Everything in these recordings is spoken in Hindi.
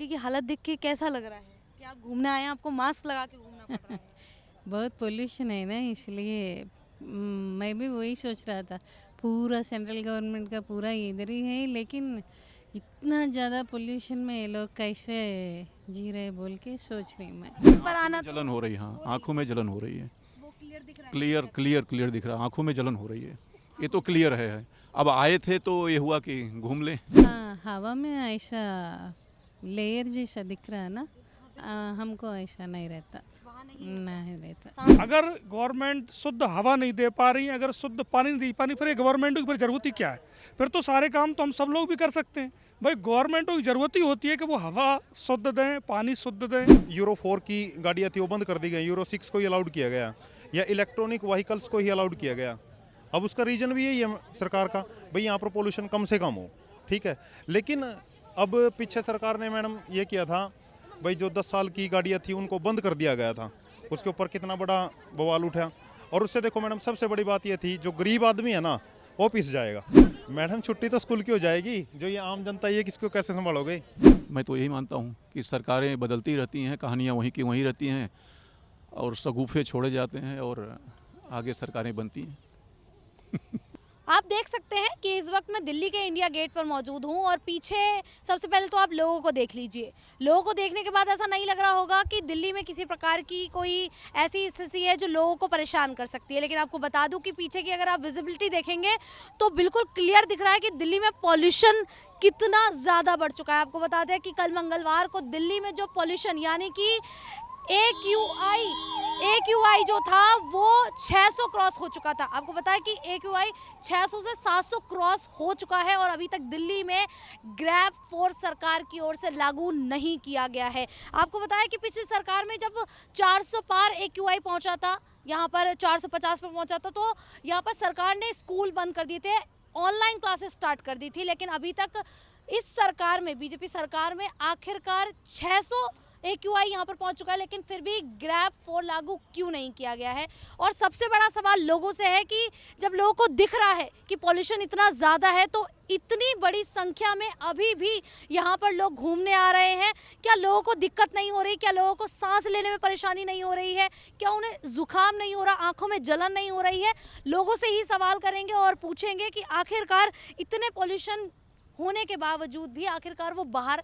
दिल्ली की हालत देख के कैसा लग रहा है कि आप घूमने आए हैं, आपको मास्क लगा के घूमना पड़ रहा है? बहुत पोल्यूशन है ना, इसलिए मैं भी वही सोच रहा था। पूरा सेंट्रल गवर्नमेंट का पूरा इधर ही है, लेकिन इतना ज़्यादा पोल्यूशन में ये लोग कैसे जी रहे बोल के सोच रही मैं। पर आँखों आना में तो जलन हो रही है, हाँ, हो रही आँखों में जलन हो रही है। वो क्लियर दिख रहा है क्लियर clear। क्लियर क्लियर दिख रहा है, आँखों में जलन हो रही है। ये तो क्लियर है। अब आए थे तो ये हुआ कि घूम लें। हाँ, हवा में ऐसा लेयर जैसा दिख रहा है ना, हमको ऐसा नहीं रहता, वहाँ नहीं नहीं रहता। सांस अगर गवर्नमेंट शुद्ध हवा नहीं दे पा रही, अगर शुद्ध पानी नहीं दे पा रही, फिर ये गवर्नमेंट की फिर ज़रूरत ही क्या है? फिर तो सारे काम तो हम सब लोग भी कर सकते हैं। भाई गवर्नमेंट को ज़रूरत ही होती है कि वो हवा शुद्ध दें, पानी शुद्ध दें। यूरो 4 की गाड़ियाँ थी वो बंद कर दी गई, यूरो 6 को ही अलाउड किया गया, या इलेक्ट्रॉनिक व्हीकल्स को ही अलाउड किया गया। अब उसका रीज़न भी यही है सरकार का, भाई यहाँ पर पोल्यूशन कम से कम हो, ठीक है। लेकिन अब पीछे सरकार ने मैडम ये किया था, भाई जो 10 साल की गाड़ियाँ थी उनको बंद कर दिया गया था, उसके ऊपर कितना बड़ा बवाल उठा। और उससे देखो मैडम, सबसे बड़ी बात ये थी, जो गरीब आदमी है ना वो पिस जाएगा। मैडम छुट्टी तो स्कूल की हो जाएगी, जो ये आम जनता ये किसको कैसे संभालोगे? मैं तो यही मानता हूँ कि सरकारें बदलती रहती हैं, कहानियाँ वहीं की वहीं रहती हैं और शगुफे छोड़े जाते हैं और आगे सरकारें बनती हैं। आप देख सकते हैं कि इस वक्त मैं दिल्ली के इंडिया गेट पर मौजूद हूं और पीछे सबसे पहले तो आप लोगों को देख लीजिए। लोगों को देखने के बाद ऐसा नहीं लग रहा होगा कि दिल्ली में किसी प्रकार की कोई ऐसी स्थिति है जो लोगों को परेशान कर सकती है, लेकिन आपको बता दूं कि पीछे की अगर आप विजिबिलिटी देखेंगे तो बिल्कुल क्लियर दिख रहा है कि दिल्ली में पॉल्यूशन कितना ज़्यादा बढ़ चुका है। आपको बता दें कि कल मंगलवार को दिल्ली में जो पॉल्यूशन यानी कि AQI जो था वो 600 क्रॉस हो चुका था। आपको पता है कि AQI 600 से 700 क्रॉस हो चुका है और अभी तक दिल्ली में ग्रैब फोर्स सरकार की ओर से लागू नहीं किया गया है। आपको पता है कि पिछली सरकार में जब 400 पार AQI पहुंचा था, यहाँ पर 450 पर पहुंचा था, तो यहाँ पर सरकार ने स्कूल बंद कर दिए थे, ऑनलाइन क्लासेस स्टार्ट कर दी थी। लेकिन अभी तक इस सरकार में, बीजेपी सरकार में आखिरकार 600 AQI यहाँ पर पहुँच चुका है, लेकिन फिर भी ग्रैब 4 लागू क्यों नहीं किया गया है? और सबसे बड़ा सवाल लोगों से है कि जब लोगों को दिख रहा है कि पॉल्यूशन इतना ज़्यादा है, तो इतनी बड़ी संख्या में अभी भी यहाँ पर लोग घूमने आ रहे हैं, क्या लोगों को दिक्कत नहीं हो रही? क्या लोगों को सांस लेने में परेशानी नहीं हो रही है? क्या उन्हें जुकाम नहीं हो रहा, आंखों में जलन नहीं हो रही है? लोगों से ही सवाल करेंगे और पूछेंगे कि आखिरकार इतने पॉल्यूशन होने के बावजूद भी आखिरकार वो बाहर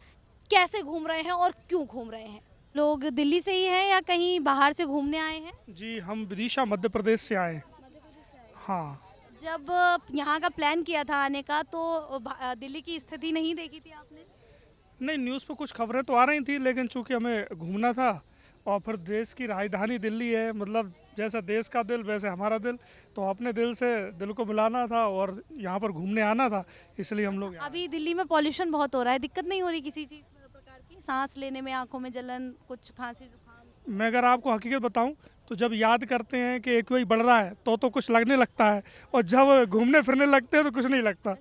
कैसे घूम रहे हैं और क्यों घूम रहे हैं। लोग दिल्ली से ही हैं या कहीं बाहर से घूमने आए हैं? जी, हम विदिशा मध्य प्रदेश से आए। हाँ, जब यहाँ का प्लान किया था आने का तो दिल्ली की स्थिति नहीं देखी थी आपने? नहीं, न्यूज़ पे कुछ खबरें तो आ रही थी, लेकिन चूंकि हमें घूमना था और फिर देश की राजधानी दिल्ली है, मतलब जैसा देश का दिल वैसे हमारा दिल, तो अपने दिल से दिल को मिलाना था और यहाँ पर घूमने आना था, इसलिए हम लोग अभी दिल्ली में पॉल्यूशन बहुत हो रहा है, दिक्कत नहीं हो रही किसी चीज़ प्रकार की? सांस लेने में, आंखों में जलन, कुछ खांसी जुकाम? मैं अगर आपको हकीकत बताऊं तो जब याद करते हैं कि AQI बढ़ रहा है तो कुछ लगने लगता है, और जब घूमने फिरने लगते हैं तो कुछ नहीं लगता।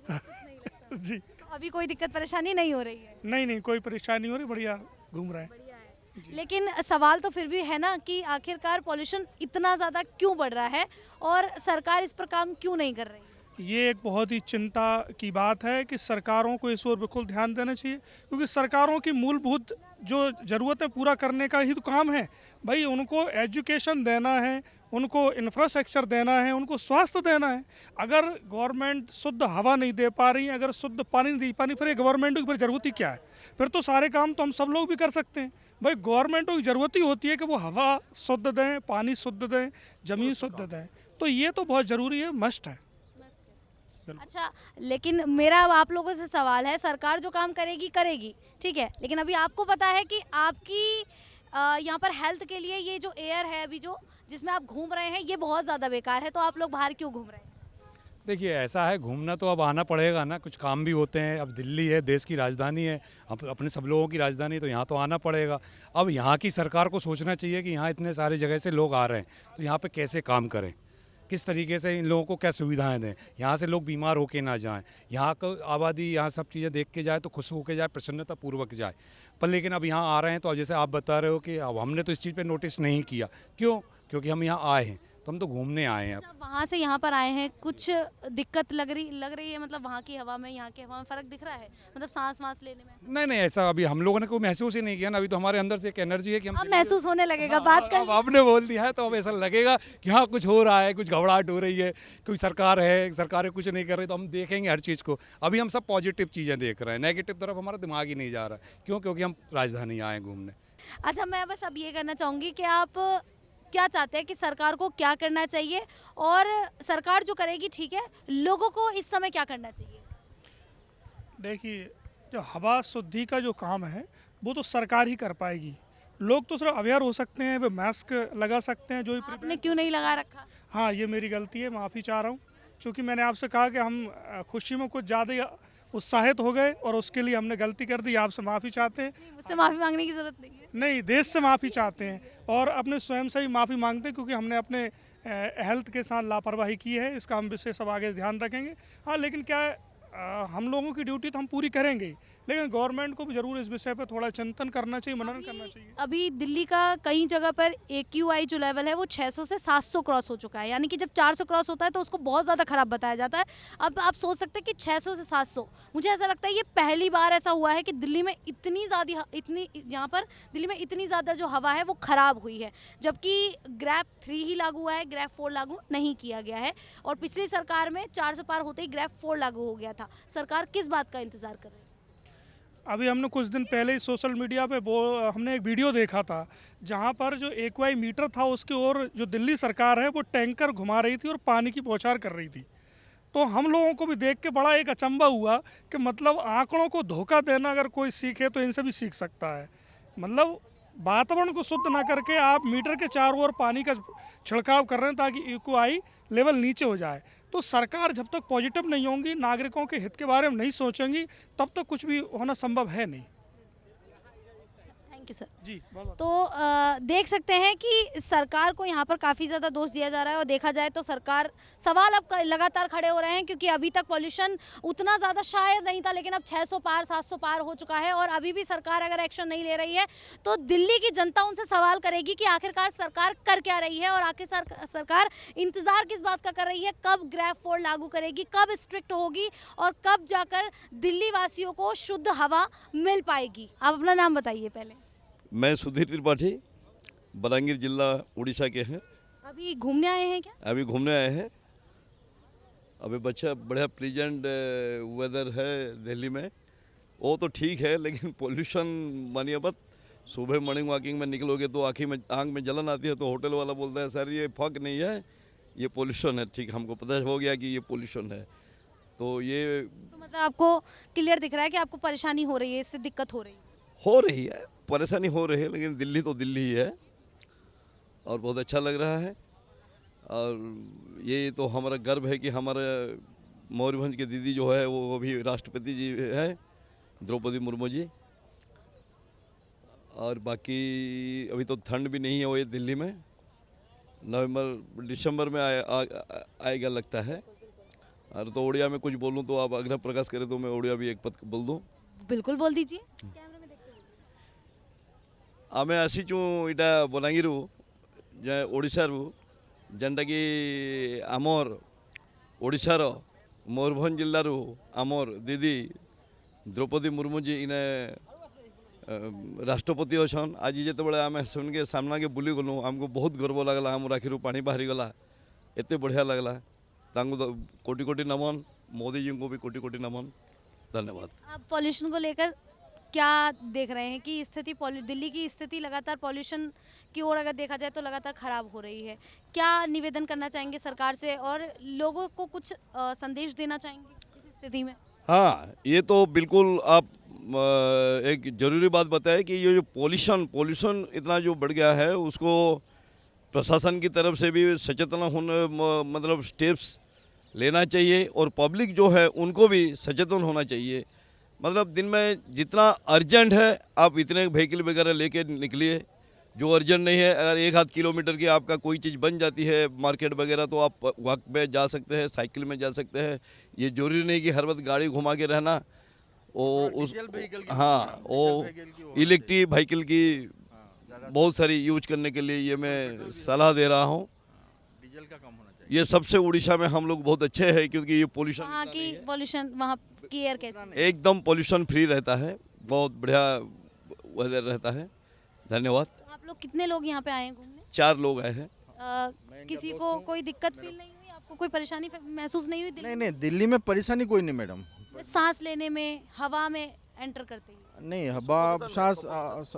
जी, तो अभी कोई दिक्कत परेशानी नहीं हो रही है? नहीं, कोई परेशानी नहीं हो रही, बढ़िया घूम रहे हैं। बढ़िया है। लेकिन सवाल तो फिर भी है ना कि आखिरकार पॉल्यूशन इतना ज़्यादा क्यों बढ़ रहा है और सरकार इस पर काम क्यों नहीं कर रही है? ये एक बहुत ही चिंता की बात है कि सरकारों को इस ओर बिल्कुल ध्यान देना चाहिए, क्योंकि सरकारों की मूलभूत जो ज़रूरतें पूरा करने का ही तो काम है। भाई उनको एजुकेशन देना है, उनको इंफ्रास्ट्रक्चर देना है, उनको स्वास्थ्य देना है। अगर गवर्नमेंट शुद्ध हवा नहीं दे पा रही, अगर शुद्ध पानी नहीं दे पा रही, फिर ये गवर्नमेंट की फिर ज़रूरत ही क्या है? फिर तो सारे काम तो हम सब लोग भी कर सकते हैं। भाई गवर्नमेंट को ज़रूरत ही होती है कि वो हवा शुद्ध दें, पानी शुद्ध दें, ज़मीन शुद्ध दें, तो ये तो बहुत ज़रूरी है, मस्ट है। अच्छा, लेकिन मेरा अब आप लोगों से सवाल है, सरकार जो काम करेगी करेगी, ठीक है, लेकिन अभी आपको पता है कि आपकी यहाँ पर हेल्थ के लिए ये जो एयर है अभी जो जिसमें आप घूम रहे हैं ये बहुत ज़्यादा बेकार है, तो आप लोग बाहर क्यों घूम रहे हैं? देखिए, ऐसा है, घूमना तो अब आना पड़ेगा ना, कुछ काम भी होते हैं। अब दिल्ली है, देश की राजधानी है, अपने सब लोगों की राजधानी है, तो यहाँ तो आना पड़ेगा। अब यहाँ की सरकार को सोचना चाहिए कि यहाँ इतने सारे जगह से लोग आ रहे हैं, तो यहाँ पे कैसे काम करें, किस तरीके से इन लोगों को क्या सुविधाएं दें, यहाँ से लोग बीमार होके ना जाएं, यहाँ को आबादी यहाँ सब चीज़ें देख के जाए तो खुश होके जाए, प्रसन्नता पूर्वक जाए। पर लेकिन अब यहाँ आ रहे हैं तो जैसे आप बता रहे हो कि अब हमने तो इस चीज़ पे नोटिस नहीं किया। क्यों? क्योंकि हम यहाँ आए हैं, तो हम तो घूमने आए हैं। अच्छा, वहाँ से यहाँ पर आए हैं, कुछ दिक्कत लग रही है, मतलब वहाँ की हवा में यहाँ की हवा में फर्क दिख रहा है, मतलब सांस वांस लेने में ऐसा? नहीं नहीं, ऐसा अभी हम लोगों ने कोई महसूस ही नहीं किया ना। अभी तो हमारे अंदर से एक एनर्जी है कि हम अब दिल्ली- महसूस होने लगेगा, हाँ, बात कर अब आपने बोल दिया है तो अब ऐसा लगेगा कि हाँ कुछ हो रहा है, कुछ घबराहट हो रही है, कोई सरकार है, सरकारें कुछ नहीं कर रही, तो हम देखेंगे हर चीज़ को। अभी हम सब पॉजिटिव चीज़ें देख रहे हैं, नेगेटिव तरफ हमारा दिमाग ही नहीं जा रहा है। क्यों? क्योंकि हम राजधानी आए हैं घूमने। अच्छा, मैं बस अब ये करना चाहूँगी कि आप क्या चाहते हैं कि सरकार को क्या करना चाहिए, और सरकार जो करेगी ठीक है, लोगों को इस समय क्या करना चाहिए? देखिए, जो हवा शुद्धि का जो काम है वो तो सरकार ही कर पाएगी। लोग तो सिर्फ अवेयर हो सकते हैं, वे मास्क लगा सकते हैं जो भी आपने क्यों नहीं लगा रखा? हाँ, ये मेरी गलती है, माफ़ी चाह रहा हूँ। चूँकि मैंने आपसे कहा कि हम खुशी में कुछ ज़्यादा ही उत्साहित हो गए और उसके लिए हमने गलती कर दी, आपसे माफ़ी चाहते हैं। नहीं, मुझसे माफ़ी मांगने की ज़रूरत नहीं है। नहीं, देश से माफ़ी चाहते हैं और अपने स्वयं से भी माफ़ी मांगते हैं, क्योंकि हमने अपने हेल्थ के साथ लापरवाही की है। इसका हम विशेष अब आगे ध्यान रखेंगे। हाँ, लेकिन क्या है, हम लोगों की ड्यूटी तो हम पूरी करेंगे ही, लेकिन गवर्नमेंट को भी ज़रूर इस विषय पर थोड़ा चिंतन करना चाहिए, मनन करना चाहिए। अभी दिल्ली का कई जगह पर AQI जो लेवल है वो 600 से 700 क्रॉस हो चुका है, यानी कि जब 400 क्रॉस होता है तो उसको बहुत ज़्यादा खराब बताया जाता है। अब आप सोच सकते हैं कि 600 से 700, मुझे ऐसा लगता है ये पहली बार ऐसा हुआ है कि दिल्ली में इतनी ज़्यादा जो हवा है वो ख़राब हुई है, जबकि ग्रैप 3 ही लागू हुआ है, ग्रैप 4 लागू नहीं किया गया है। और पिछली सरकार में 400 पार होते ही ग्रैप 4 लागू हो गया था। सरकार किस बात का इंतज़ार कर रही है? अभी हमने कुछ दिन पहले ही सोशल मीडिया पे हमने एक वीडियो देखा था, जहां पर जो AQI मीटर था उसकी ओर जो दिल्ली सरकार है वो टैंकर घुमा रही थी और पानी की बौछार कर रही थी। तो हम लोगों को भी देख के बड़ा एक अचंभा हुआ कि मतलब आंकड़ों को धोखा देना अगर कोई सीखे तो इनसे भी सीख सकता है। मतलब वातावरण को शुद्ध ना करके आप मीटर के चारों ओर पानी का छिड़काव कर रहे हैं ताकि AQI लेवल नीचे हो जाए। तो सरकार जब तक पॉजिटिव नहीं होंगी, नागरिकों के हित के बारे में नहीं सोचेंगी, तब तक कुछ भी होना संभव है नहीं। Thank you sir. जी, बहुत तो देख सकते हैं कि सरकार को यहाँ पर काफ़ी ज़्यादा दोष दिया जा रहा है, और देखा जाए तो सरकार सवाल अब लगातार खड़े हो रहे हैं, क्योंकि अभी तक पॉल्यूशन उतना ज़्यादा शायद नहीं था, लेकिन अब 600 पार 700 पार हो चुका है, और अभी भी सरकार अगर एक्शन नहीं ले रही है तो दिल्ली की जनता उनसे सवाल करेगी कि आखिरकार सरकार कर क्या रही है, और आखिर सरकार इंतज़ार किस बात का कर रही है, कब ग्रैप 4 लागू करेगी, कब स्ट्रिक्ट होगी, और कब जाकर दिल्ली वासियों को शुद्ध हवा मिल पाएगी। आप अपना नाम बताइए पहले। मैं सुधीर त्रिपाठी, बलांगीर जिला उड़ीसा के हैं। अभी घूमने आए हैं क्या? अभी घूमने आए हैं। अभी बढ़िया प्लीजेंट वेदर है दिल्ली में, वो तो ठीक है, लेकिन पोल्यूशन मानिए मत। सुबह मॉर्निंग वॉकिंग में निकलोगे तो आँख में जलन आती है, तो होटल वाला बोलता है सर ये फॉग नहीं है, ये पोल्यूशन है। ठीक, हमको पता हो गया कि ये पोल्यूशन है। तो ये तो मतलब आपको क्लियर दिख रहा है कि आपको परेशानी हो रही है, इससे दिक्कत हो रही है, परेशानी हो रही है, लेकिन दिल्ली तो दिल्ली ही है और बहुत अच्छा लग रहा है। और ये तो हमारा गर्व है कि हमारे मयूरभंज की दीदी जो है वो अभी राष्ट्रपति जी है, द्रौपदी मुर्मू जी। और बाकी अभी तो ठंड भी नहीं है वो ये दिल्ली में, नवंबर दिसंबर में आएगा लगता है। और तो उड़िया में कुछ बोलूँ तो आप आग्रह प्रकाश करें तो मैं उड़िया भी एक पद बोल दूँ। बिल्कुल बोल दीजिए। आमे आसीचु इटा बलांगीरु जे ओडिशारु जेनटा कि आमर ओडिशार मयूरभंज जिल्लारु आमर दीदी द्रौपदी मुर्मू जी इने राष्ट्रपति अछन। आज जितेबाला आम के सामना के बुली गलु आमको बहुत गर्व लगला, आम आखिर पानी बाहरी गला, एत बढ़िया लगला। कोटि कोटि नमन, मोदी जी को भी कोटि कोटि नमन, धन्यवाद। आप पॉल्यूशन को लेकर क्या देख रहे हैं कि स्थिति दिल्ली की स्थिति लगातार पॉल्यूशन की ओर अगर देखा जाए तो लगातार खराब हो रही है, क्या निवेदन करना चाहेंगे सरकार से, और लोगों को कुछ संदेश देना चाहेंगे इस स्थिति में? हाँ, ये तो बिल्कुल आप एक ज़रूरी बात बताएं कि ये जो पोल्यूशन इतना जो बढ़ गया है, उसको प्रशासन की तरफ से भी सचेतन होने मतलब स्टेप्स लेना चाहिए, और पब्लिक जो है उनको भी सचेतन होना चाहिए। मतलब दिन में जितना अर्जेंट है आप इतने व्हीकल वगैरह लेके निकलिए, जो अर्जेंट नहीं है, अगर 1-8 किलोमीटर की आपका कोई चीज़ बन जाती है मार्केट वगैरह, तो आप वॉक पे जा सकते हैं, साइकिल में जा सकते हैं। ये जरूरी नहीं कि हर वक्त गाड़ी घुमा के रहना। वो इलेक्ट्रिक व्हीकल की बहुत सारी यूज करने के लिए ये मैं सलाह दे रहा हूँ। डीजल का कम होना चाहिए। ये सबसे उड़ीसा में हम लोग बहुत अच्छे हैं क्योंकि ये पोल्यूशन वहाँ की पॉल्यूशन, वहाँ की एयर कैसी है? एकदम पोल्यूशन फ्री रहता है, बहुत बढ़िया वेदर रहता है। धन्यवाद। तो आप लोग कितने लोग यहाँ पे आए हैं घूमने? 4 लोग आए हैं। किसी को कोई दिक्कत फील नहीं हुई? आपको कोई परेशानी महसूस नहीं हुई दिल्ली नहीं में? नहीं, दिल्ली में परेशानी कोई नहीं मैडम। सांस लेने में, हवा में एंटर करते ही? नहीं, हवा सांस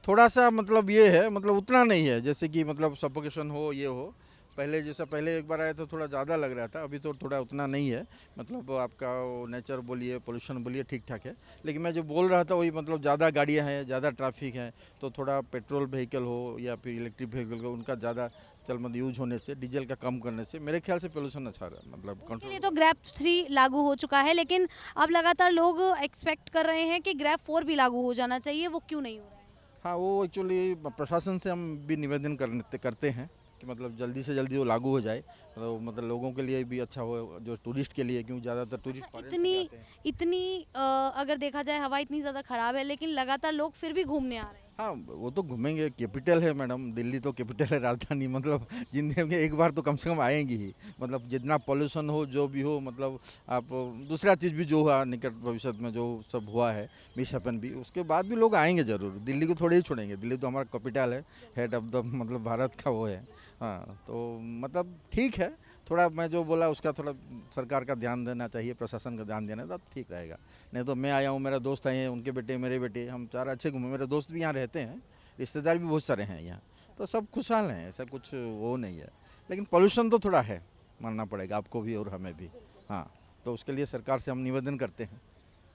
थोड़ा सा मतलब ये है, मतलब उतना नहीं है जैसे कि मतलब सफोकेशन हो ये हो। पहले जैसा पहले एक बार आया तो थोड़ा ज़्यादा लग रहा था, अभी तो थोड़ा उतना नहीं है। मतलब आपका वो नेचर बोलिए, पोल्यूशन बोलिए, ठीक ठाक है। लेकिन मैं जो बोल रहा था वही, मतलब ज़्यादा गाड़ियाँ हैं, ज़्यादा ट्रैफिक है, तो थोड़ा पेट्रोल व्हीकल हो या फिर इलेक्ट्रिक व्हीकल हो, उनका ज़्यादा चल यूज होने से, डीजल का कम करने से मेरे ख्याल से पोल्यूशन अच्छा मतलब उसके कंट्रोल। लिए तो ग्रैब 3 लागू हो चुका है, लेकिन अब लगातार लोग एक्सपेक्ट कर रहे हैं कि ग्रैब 4 भी लागू हो जाना चाहिए। वो क्यों नहीं हो रहा है? हाँ, वो एक्चुअली प्रशासन से हम भी निवेदन करते हैं कि मतलब जल्दी से जल्दी वो लागू हो जाए, मतलब लोगों के लिए भी अच्छा हो, जो टूरिस्ट के लिए, क्योंकि ज़्यादातर टूरिस्ट इतनी अगर देखा जाए हवा इतनी ज़्यादा ख़राब है, लेकिन लगातार लोग फिर भी घूमने आ रहे हैं। हाँ, वो तो घूमेंगे, कैपिटल है मैडम, दिल्ली तो कैपिटल है, राजधानी, मतलब जिंदगी में एक बार तो कम से कम आएंगी ही। मतलब जितना पॉल्यूशन हो, जो भी हो, मतलब आप दूसरा चीज़ भी जो हुआ निकट भविष्य में जो सब हुआ है मिसहैपन भी, उसके बाद भी लोग आएंगे ज़रूर। दिल्ली को थोड़े ही छोड़ेंगे, दिल्ली तो हमारा कैपिटल है, हेड ऑफ द मतलब भारत का वो है। हाँ, तो मतलब ठीक है, थोड़ा मैं जो बोला उसका थोड़ा सरकार का ध्यान देना चाहिए, प्रशासन का ध्यान देना, तो ठीक रहेगा। नहीं तो मैं आया हूँ, मेरा दोस्त आए हैं, उनके बेटे, मेरे बेटे, हम 4 अच्छे घूमे। मेरे दोस्त भी यहाँ रहते हैं, रिश्तेदार भी बहुत सारे हैं यहाँ, तो सब खुशहाल हैं, ऐसा कुछ वो नहीं है। लेकिन पोल्यूशन तो थोड़ा है, मानना पड़ेगा आपको भी और हमें भी। हाँ, तो उसके लिए सरकार से हम निवेदन करते हैं,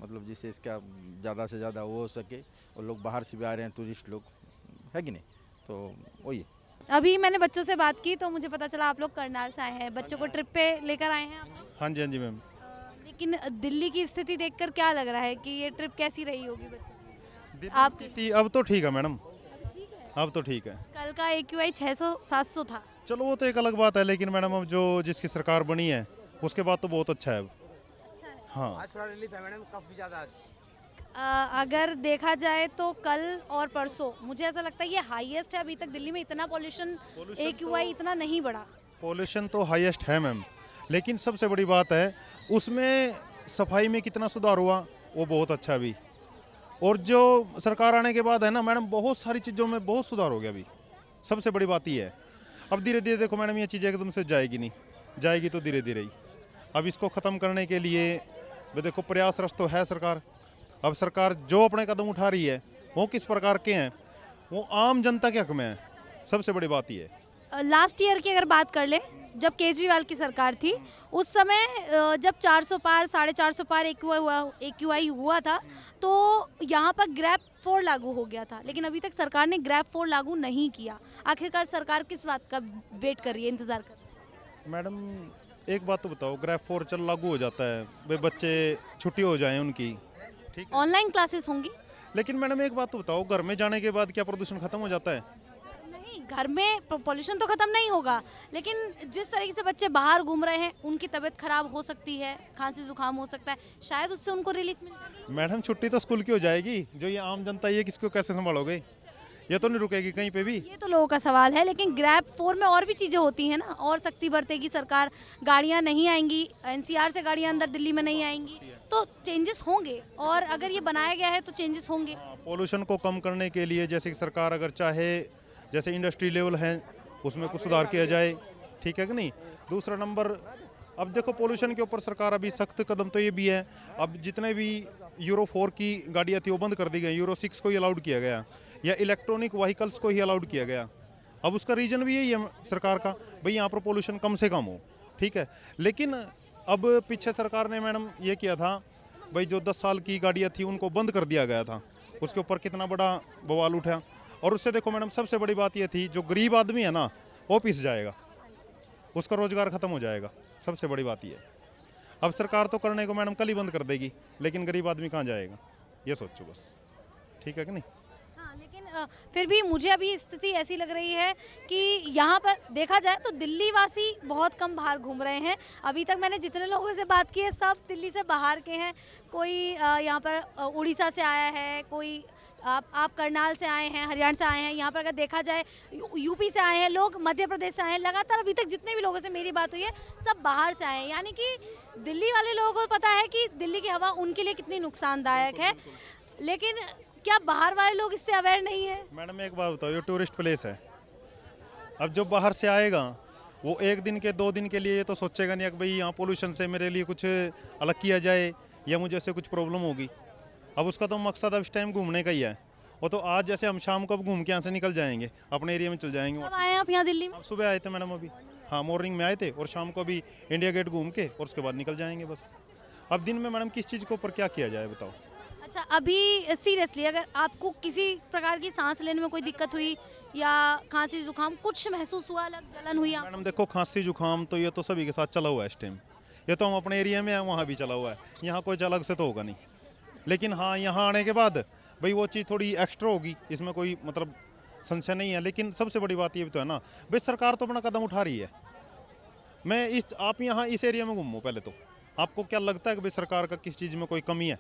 मतलब जिससे इसका ज़्यादा से ज़्यादा वो हो सके। और लोग बाहर से भी आ रहे हैं, टूरिस्ट लोग, है कि नहीं, तो वही। अभी मैंने बच्चों से बात की तो मुझे पता चला आप लोग करनाल से आए हैं, बच्चों को ट्रिप पे लेकर आए हैं आप लोग। हाँ जी, हाँ जी मैम। लेकिन दिल्ली की स्थिति देखकर क्या लग रहा है कि ये ट्रिप कैसी रही होगी बच्चों की? दिल्ली आप स्थिति अब तो ठीक है मैडम, ठीक है। अब तो ठीक है। कल का AQI 600-700 था। चलो वो तो एक अलग बात है, लेकिन मैडम अब जो जिसकी सरकार बनी है उसके बाद तो बहुत अच्छा है अब। अच्छा है। हाँ, आज थोड़ा रिलीफ है मैडम, काफ़ी ज़्यादा आज। अगर देखा जाए तो कल और परसों मुझे ऐसा लगता है ये हाईएस्ट है अभी तक दिल्ली में। इतना पॉल्यूशन AQI इतना नहीं बढ़ा। पॉल्यूशन तो हाईएस्ट है मैम, लेकिन सबसे बड़ी बात है उसमें सफाई में कितना सुधार हुआ, वो बहुत अच्छा है अभी। और जो सरकार आने के बाद है ना मैडम, बहुत सारी चीज़ों में बहुत सुधार हो गया अभी। सबसे बड़ी बात ये है, अब धीरे धीरे देखो मैडम, ये चीज़ एकदम से जाएगी नहीं, जाएगी तो धीरे धीरे ही। अब इसको ख़त्म करने के लिए देखो प्रयासरत तो है सरकार। अब सरकार जो अपने कदम उठा रही है वो किस प्रकार के हैं, वो आम जनता के हक में है। सबसे बड़ी बात ये है। लास्ट ईयर की अगर बात कर ले, जब केजरीवाल की सरकार थी, उस समय जब 400 पार 450 पार AQI हुआ था, तो यहाँ पर ग्रैब 4 लागू हो गया था। लेकिन अभी तक सरकार ने ग्रैब 4 लागू नहीं किया। आखिरकार सरकार किस बात का वेट कर रही है, इंतजार कर रही है? मैडम एक बात तो बताओ, ग्रैब 4 चल लागू हो जाता है, वे बच्चे छुट्टी हो जाएं उनकी, ठीक है। ऑनलाइन क्लासेस होंगी। लेकिन मैडम एक बात तो बताओ, घर में जाने के बाद क्या प्रदूषण खत्म हो जाता है? नहीं, घर में पॉल्यूशन तो खत्म नहीं होगा, लेकिन जिस तरीके से बच्चे बाहर घूम रहे हैं, उनकी तबीयत खराब हो सकती है, खांसी जुकाम हो सकता है, शायद उससे उनको रिलीफ मिल जाएगी। मैडम छुट्टी तो स्कूल की हो जाएगी, जो ये आम जनता ये किसको कैसे संभालोगे? ये तो नहीं रुकेगी कहीं पे भी। ये तो लोगों का सवाल है, लेकिन ग्रैब 4 में और भी चीज़ें होती हैं ना, और सख्ती बरतेगी सरकार, गाड़ियाँ नहीं आएंगी, NCR से गाड़ियाँ अंदर दिल्ली में नहीं आएंगी, तो चेंजेस होंगे। और अगर ये बनाया गया है तो चेंजेस होंगे। पोल्यूशन को कम करने के लिए जैसे कि सरकार अगर चाहे, जैसे इंडस्ट्री लेवल है उसमें कुछ सुधार किया जाए, ठीक है कि नहीं। दूसरा नंबर, अब देखो पोल्यूशन के ऊपर सरकार अभी सख्त कदम तो ये भी है, अब जितने भी यूरो 4 की गाड़ियाँ थी वो बंद कर दी गई, यूरो 6 को ही अलाउड किया गया, या इलेक्ट्रॉनिक व्हीकल्स को ही अलाउड किया गया। अब उसका रीज़न भी यही है सरकार का, भाई यहाँ पर पोल्यूशन कम से कम हो, ठीक है। लेकिन अब पीछे सरकार ने मैडम ये किया था, भाई जो 10 साल की गाड़ियाँ थी उनको बंद कर दिया गया था, उसके ऊपर कितना बड़ा बवाल उठा। और उससे देखो मैडम, सबसे बड़ी बात ये थी, जो गरीब आदमी है ना वो पिस जाएगा, उसका रोजगार खत्म हो जाएगा। सबसे बड़ी बात ये है। अब सरकार तो करने को मैडम कल ही बंद कर देगी, लेकिन गरीब आदमी कहाँ जाएगा, ये सोचो बस, ठीक है कि नहीं। हाँ, लेकिन फिर भी मुझे अभी स्थिति ऐसी लग रही है कि यहाँ पर देखा जाए तो दिल्ली वासी बहुत कम बाहर घूम रहे हैं। अभी तक मैंने जितने लोगों से बात की है सब दिल्ली से बाहर के हैं। कोई यहाँ पर उड़ीसा से आया है, कोई आप करनाल से आए हैं, हरियाणा से आए हैं, यहाँ पर अगर देखा जाए यूपी से आए हैं लोग, मध्य प्रदेश से आए हैं, लगातार अभी तक जितने भी लोगों से मेरी बात हुई है सब बाहर से आए हैं। यानी कि दिल्ली वाले लोगों को पता है कि दिल्ली की हवा उनके लिए कितनी नुकसानदायक है, लेकिन क्या बाहर वाले लोग इससे अवेयर नहीं है? मैडम एक बात बताओ, ये टूरिस्ट प्लेस है। अब जो बाहर से आएगा वो एक दिन के 2 दिन के लिए ये तो सोचेगा नहीं कि भाई यहाँ पोल्यूशन से मेरे लिए कुछ अलग किया जाए या मुझे ऐसे कुछ प्रॉब्लम होगी। अब उसका तो मकसद अब इस टाइम घूमने का ही है। वो तो आज जैसे हम शाम को अब घूम के यहाँ से निकल जाएंगे, अपने एरिया में चल जाएंगे। कब आए हैं आप यहाँ दिल्ली में? अब सुबह आए थे मैडम अभी, हाँ मॉर्निंग में आए थे और शाम को अभी इंडिया गेट घूम के और उसके बाद निकल जाएंगे बस। अब दिन में मैडम किस चीज़ के ऊपर क्या किया जाए बताओ। अच्छा, अभी सीरियसली अगर आपको किसी प्रकार की सांस लेने में कोई दिक्कत हुई या खांसी जुकाम कुछ महसूस हुआ, अलग जलन हुई आप? मैडम देखो, खांसी जुकाम तो ये तो सभी के साथ चला हुआ है इस टाइम। ये तो हम अपने एरिया में हैं, वहाँ भी चला हुआ है, यहाँ कोई अलग से तो होगा नहीं। लेकिन हाँ, यहाँ आने के बाद भाई वो चीज़ थोड़ी एक्स्ट्रा होगी, इसमें कोई मतलब संशय नहीं है। लेकिन सबसे बड़ी बात ये भी तो है ना भाई, सरकार तो अपना कदम उठा रही है। आप यहाँ इस एरिया में घूमो पहले तो, आपको क्या लगता है कि भाई सरकार का किस चीज़ में कोई कमी है?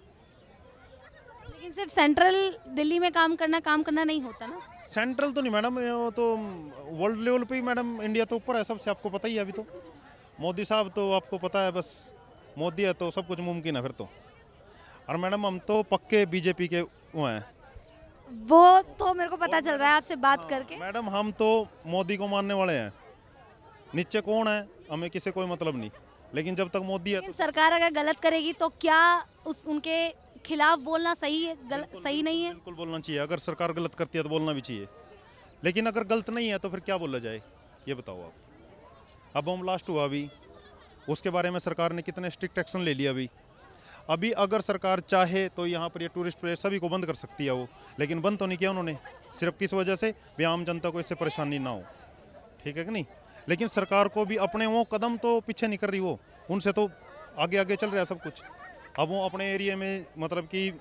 लेकिन सिर्फ सेंट्रल दिल्ली में काम करना नहीं होता ना। सेंट्रल तो नहीं मैडम, वो तो वर्ल्ड लेवल पे ही मैडम, इंडिया तो ऊपर है सबसे, आपको पता ही है। अभी तो मोदी साहब तो आपको पता है, बस मोदी है तो सब कुछ मुमकिन है फिर तो। और मैडम हम तो पक्के बीजेपी के वो हैं। वो तो मेरे को पता चल रहा है आपसे बात करके। मैडम हम तो मोदी को मानने वाले हैं, नीचे कौन है हमें किसी कोई मतलब नहीं, लेकिन जब तक मोदी है लेकिन सरकार अगर गलत करेगी तो क्या उनके खिलाफ बोलना सही है? सही नहीं है? बिल्कुल बोलना चाहिए। अगर सरकार गलत करती है तो बोलना भी चाहिए, लेकिन अगर गलत नहीं है तो फिर क्या बोला जाए ये बताओ आप। अब बम ब्लास्ट हुआ अभी, उसके बारे में सरकार ने कितने स्ट्रिक्ट एक्शन ले लिया अभी अगर सरकार चाहे तो यहाँ पर ये टूरिस्ट प्लेस सभी को बंद कर सकती है वो, लेकिन बंद तो नहीं किया उन्होंने। सिर्फ किस वजह से? भी आम जनता को इससे परेशानी ना हो, ठीक है कि नहीं। लेकिन सरकार को भी अपने वो कदम तो पीछे नहीं कर रही, वो उनसे तो आगे आगे चल रहा है सब कुछ। अब वो अपने एरिया में मतलब कि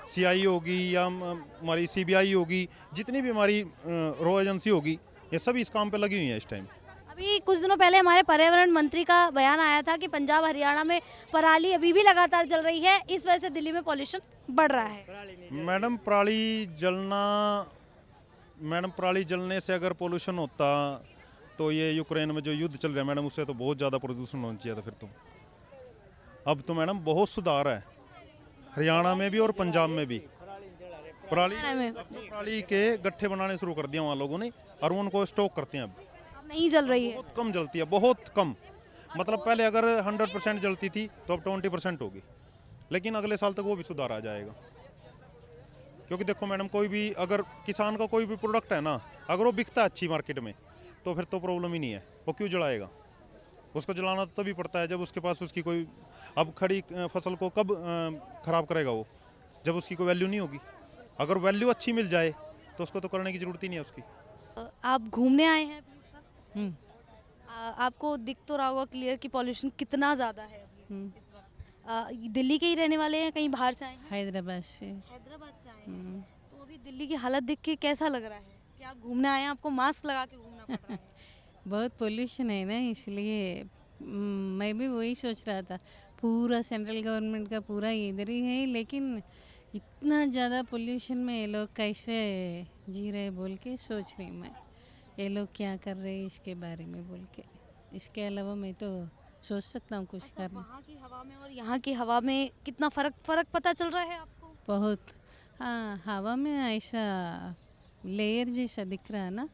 CI होगी या हमारी CBI होगी, जितनी भी हमारी रॉ एजेंसी होगी, ये सब इस काम पे लगी हुई है इस टाइम। अभी कुछ दिनों पहले हमारे पर्यावरण मंत्री का बयान आया था कि पंजाब हरियाणा में पराली अभी भी लगातार जल रही है, इस वजह से दिल्ली में पॉल्यूशन बढ़ रहा है। मैडम पराली जलने से अगर पोल्यूशन होता तो ये यूक्रेन में जो युद्ध चल रहा है मैडम, उससे तो बहुत ज़्यादा प्रदूषण होना चाहिए था फिर तो। अब तो मैडम बहुत सुधार है हरियाणा में भी और पंजाब में भी। पराली के गट्ठे बनाने शुरू कर दिया वहाँ लोगों ने, और उनको स्टॉक करते हैं। अब नहीं जल रही है, बहुत कम जलती है, बहुत कम। मतलब पहले अगर 100% जलती थी तो अब 20% होगी, लेकिन अगले साल तक वो भी सुधार आ जाएगा। क्योंकि देखो मैडम, कोई भी अगर किसान का कोई भी प्रोडक्ट है ना, अगर वो बिकता है अच्छी मार्केट में तो फिर तो प्रॉब्लम ही नहीं है। वो क्यों जलाएगा? उसको जलाना तो तभी पड़ता है जब उसके पास उसकी कोई, अब खड़ी फसल को कब खराब करेगा वो? जब उसकी कोई वैल्यू नहीं होगी। अगर वैल्यू अच्छी मिल जाए तो उसको तो करने की जरूरत ही नहीं है उसकी। आप घूमने आए हैं अभी इस वक्त, आपको दिख तो रहा होगा क्लियर कि पॉल्यूशन कितना ज़्यादा है अभी इस वक्त। दिल्ली के ही रहने वाले हैं, कहीं बाहर से आए हैं? हैदराबाद से। हैदराबाद से आए हैं। तो अभी दिल्ली की हालत देख के कैसा लग रहा है कि आप घूमने आए हैं, आपको मास्क लगा के घूमना पड़ रहा है? बहुत पोल्यूशन है ना, इसलिए मैं भी वही सोच रहा था। पूरा सेंट्रल गवर्नमेंट का पूरा इधर ही है, लेकिन इतना ज़्यादा पोल्यूशन में ये लोग कैसे जी रहे बोल के सोच रही मैं। ये लोग क्या कर रहे हैं इसके बारे में बोल के। इसके अलावा मैं तो सोच सकता हूँ कुछ अच्छा, करना। वहाँ की हवा में और यहाँ की हवा में कितना फर्क पता चल रहा है आपको? बहुत। हाँ, हवा में ऐसा लेयर जैसा दिख रहा है ना,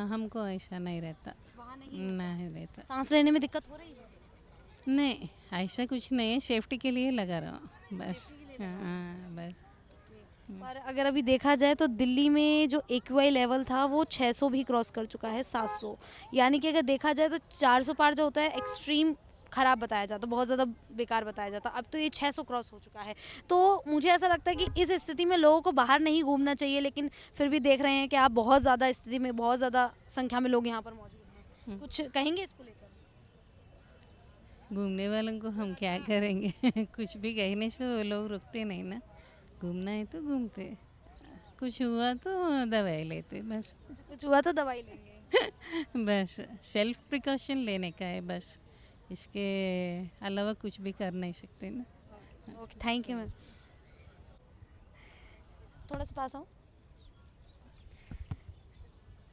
हमको ऐसा नहीं रहता। वहाँ नहीं रहता। सांस लेने में दिक्कत हो रही है? नहीं, ऐसा कुछ नहीं है, सेफ्टी के लिए लगा रहा हूँ बस। हाँ बस। पर अगर अभी देखा जाए तो दिल्ली में जो AQI लेवल था वो 600 भी क्रॉस कर चुका है, 700। यानी कि अगर देखा जाए तो 400 पार जो होता है एक्सट्रीम ख़राब बताया जाता, बहुत ज़्यादा बेकार बताया जाता। अब तो ये 600 क्रॉस हो चुका है। तो मुझे ऐसा लगता है कि इस स्थिति में लोगों को बाहर नहीं घूमना चाहिए, लेकिन फिर भी देख रहे हैं कि आप बहुत ज़्यादा स्थिति में, बहुत ज़्यादा संख्या में लोग यहाँ पर मौजूद हैं। कुछ कहेंगे इसको लेकर? घूमने वालों को हम क्या करेंगे कुछ भी कहने से वो लोग रुकते नहीं ना। घूमना है तो घूमते, कुछ हुआ तो दवाई लेते बस। कुछ हुआ तो दवाई लेंगे। बस सेल्फ प्रिकॉशन लेने का है बस, इसके अलावा कुछ भी कर नहीं सकते ना। Okay, thank you ma'am. थोड़ा सा पास आओ।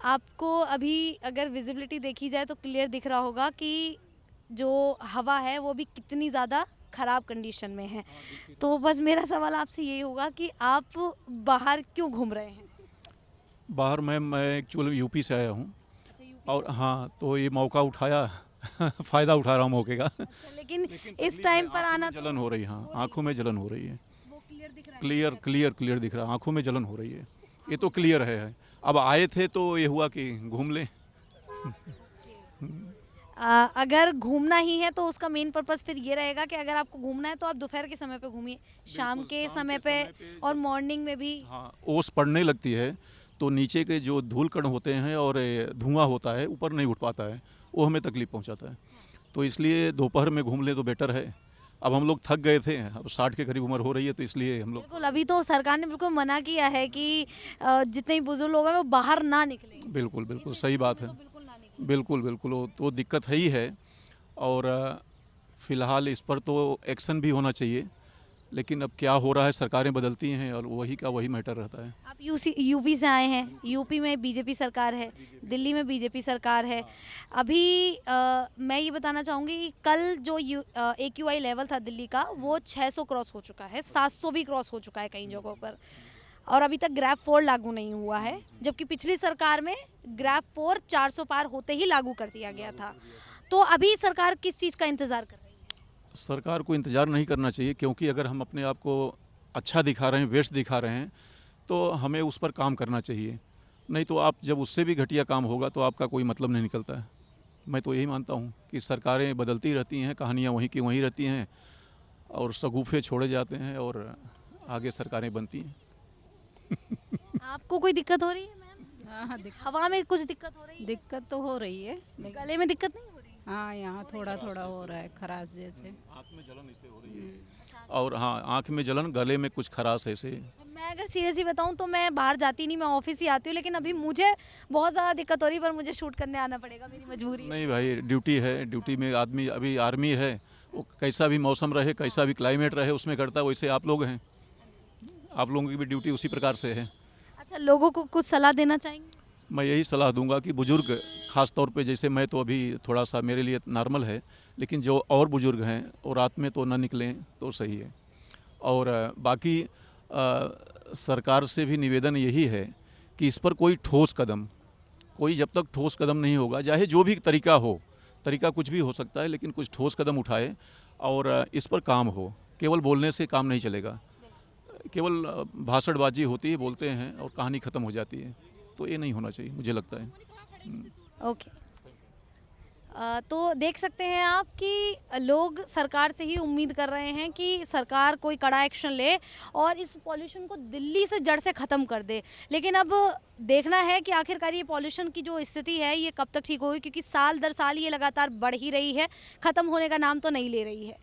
आपको अभी अगर विजिबिलिटी देखी जाए तो क्लियर दिख रहा होगा कि जो हवा है वो भी कितनी ज़्यादा ख़राब कंडीशन में है। तो बस मेरा सवाल आपसे यही होगा कि आप बाहर क्यों घूम रहे हैं? बाहर मैं एक्चुअली यूपी से आया हूँ और हाँ, तो ये मौका उठाया फ़ायदा उठा रहा हूँ मौके का। अच्छा, लेकिन इस टाइम पर आना तो जलन हो रही है, हाँ, आँखों में जलन हो रही है। वो क्लियर दिख रहा है। क्लियर दिख रहा है, आँखों में जलन हो रही है, ये तो क्लियर है। अब आए थे तो ये हुआ कि घूम लें। अगर घूमना ही है तो उसका मेन पर्पस फिर ये रहेगा कि अगर आपको घूमना है तो आप दोपहर के समय पे घूमिए, शाम के समय पे और मॉर्निंग में भी। हाँ, ओस पड़ने लगती है तो नीचे के जो धूल कण होते हैं और धुआं होता है ऊपर नहीं उठ पाता है, वो हमें तकलीफ़ पहुंचाता है। तो इसलिए दोपहर में घूम ले तो बेटर है। अब हम लोग थक गए थे, अब 60 के करीब उम्र हो रही है, तो इसलिए हम लोग बिल्कुल, अभी तो सरकार ने बिल्कुल मना किया है कि जितने भी बुजुर्ग लोग हैं वो बाहर ना निकलें। बिल्कुल सही बात है। तो बिल्कुल ना निकलें। बिल्कुल वो तो दिक्कत है ही है। और फ़िलहाल इस पर तो एक्शन भी होना चाहिए, लेकिन अब क्या हो रहा है, सरकारें बदलती हैं और वही का वही मैटर रहता है। आप यूपी से आए हैं, यूपी में बीजेपी सरकार है, दिल्ली में बीजेपी सरकार है। अभी मैं ये बताना चाहूँगी कि कल जो AQI लेवल था दिल्ली का वो 600 क्रॉस हो चुका है, 700 भी क्रॉस हो चुका है कई जगहों पर, और अभी तक ग्रैफ 4 लागू नहीं हुआ है, जबकि पिछली सरकार में ग्रैफ 4 400 पार होते ही लागू कर दिया गया था। तो अभी सरकार किस चीज़ का इंतज़ार कर रही है? सरकार को इंतज़ार नहीं करना चाहिए, क्योंकि अगर हम अपने आप को अच्छा दिखा रहे हैं, बेस्ट दिखा रहे हैं, तो हमें उस पर काम करना चाहिए। नहीं तो आप जब उससे भी घटिया काम होगा तो आपका कोई मतलब नहीं निकलता है। मैं तो यही मानता हूँ कि सरकारें बदलती रहती हैं, कहानियाँ वहीं की वहीं रहती हैं और शगुफे छोड़े जाते हैं और आगे सरकारें बनती हैं। आपको कोई दिक्कत हो रही है मैम? हाँ, हवा में कुछ दिक्कत हो रही है? दिक्कत तो हो रही है, लेकिन गले में दिक्कत नहीं हो रही? हाँ, यहाँ थोड़ा हो रहा है, खराश जैसे। आँख में जलन इससे हो रही है और हाँ, आँख में जलन, गले में कुछ खराश ऐसे। मैं अगर सीरियसली बताऊं तो मैं बाहर जाती नहीं, मैं ऑफिस ही आती हूँ, लेकिन अभी मुझे बहुत ज़्यादा दिक्कत हो रही है, पर मुझे शूट करने आना पड़ेगा, मेरी मजबूरी है। नहीं भाई, ड्यूटी है, ड्यूटी में आदमी अभी आर्मी है, वो कैसा भी मौसम रहे, कैसा भी क्लाइमेट रहे, उसमें करता है। वैसे आप लोग हैं, आप लोगों की भी ड्यूटी उसी प्रकार से है। अच्छा, लोगों को कुछ सलाह देना चाहेंगे? मैं यही सलाह दूंगा कि बुज़ुर्ग, ख़ास तौर पे, जैसे मैं तो अभी थोड़ा सा मेरे लिए नॉर्मल है, लेकिन जो और बुज़ुर्ग हैं वो रात में तो ना निकलें तो सही है। और बाकी सरकार से भी निवेदन यही है कि इस पर कोई जब तक ठोस कदम नहीं होगा, चाहे जो भी तरीका हो, तरीका कुछ भी हो सकता है, लेकिन कुछ ठोस कदम उठाए और इस पर काम हो। केवल बोलने से काम नहीं चलेगा, केवल भाषणबाजी होती है, बोलते हैं और कहानी ख़त्म हो जाती है, तो ये नहीं होना चाहिए, मुझे लगता है। ओके। तो देख सकते हैं आप कि लोग सरकार से ही उम्मीद कर रहे हैं कि सरकार कोई कड़ा एक्शन ले और इस पॉल्यूशन को दिल्ली से जड़ से ख़त्म कर दे। लेकिन अब देखना है कि आखिरकार ये पॉल्यूशन की जो स्थिति है ये कब तक ठीक होगी, क्योंकि साल दर साल ये लगातार बढ़ ही रही है, ख़त्म होने का नाम तो नहीं ले रही है।